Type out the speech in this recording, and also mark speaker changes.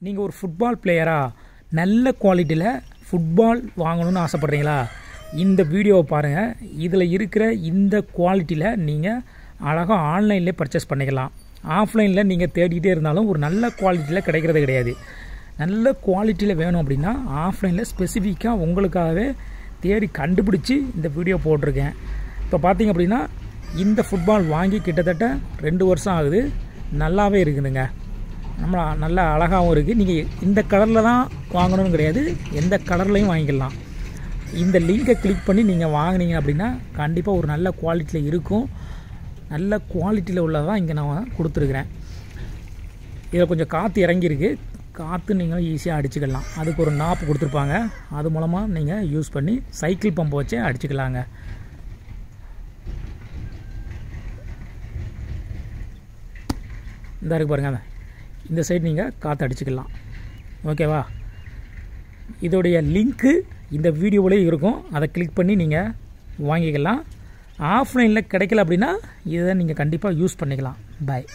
Speaker 1: நீங்கள் ஒரு ஃபுட்பால் பிளேயராக நல்ல குவாலிட்டியில் ஃபுட்பால் வாங்கணும்னு ஆசைப்பட்றீங்களா? இந்த வீடியோவை பாருங்கள். இதில் இருக்கிற இந்த குவாலிட்டியில் நீங்கள் அழகாக ஆன்லைன்லேயே பர்ச்சேஸ் பண்ணிக்கலாம். ஆஃப்லைனில் நீங்கள் தேடிக்கிட்டே இருந்தாலும் ஒரு நல்ல குவாலிட்டியில் கிடைக்கிறது கிடையாது. நல்ல குவாலிட்டியில் வேணும் அப்படின்னா ஆஃப்லைனில் ஸ்பெசிஃபிக்காக உங்களுக்காகவே தேடி கண்டுபிடிச்சி இந்த வீடியோ போட்டிருக்கேன். இப்போ பார்த்தீங்க அப்படின்னா இந்த ஃபுட்பால் வாங்கி கிட்டத்தட்ட 2 வருஷம் ஆகுது. நல்லாவே இருக்குதுங்க. நம்ம நல்லா அழகாகவும் இருக்குது. நீங்கள் இந்த கலரில் தான் வாங்கணும்னு கிடையாது, எந்த கலர்லையும் வாங்கிக்கலாம். இந்த லிங்கை கிளிக் பண்ணி நீங்கள் வாங்கினீங்க அப்படின்னா கண்டிப்பாக ஒரு நல்ல குவாலிட்டியில் இருக்கும். நல்ல குவாலிட்டியில் உள்ளதான் இங்கே நான் கொடுத்துருக்குறேன். இதில் கொஞ்சம் காற்று இறங்கியிருக்கு. காற்று நீங்கள் ஈஸியாக அடிச்சுக்கலாம். அதுக்கு ஒரு நாப்பு கொடுத்துருப்பாங்க. அது மூலமாக நீங்கள் யூஸ் பண்ணி சைக்கிள் பம்பை வச்சு அடிச்சுக்கலாங்க. இந்த இருக்கு பாருங்கள், இந்த சைடு நீங்கள் காற்று அடிச்சுக்கலாம். ஓகேவா? இதோடைய லிங்க்கு இந்த வீடியோவிலே இருக்கும். அதை கிளிக் பண்ணி நீங்கள் வாங்கிக்கலாம். ஆஃப்லைனில் கிடைக்கல அப்படின்னா இதை நீங்கள் கண்டிப்பாக யூஸ் பண்ணிக்கலாம். பாய்.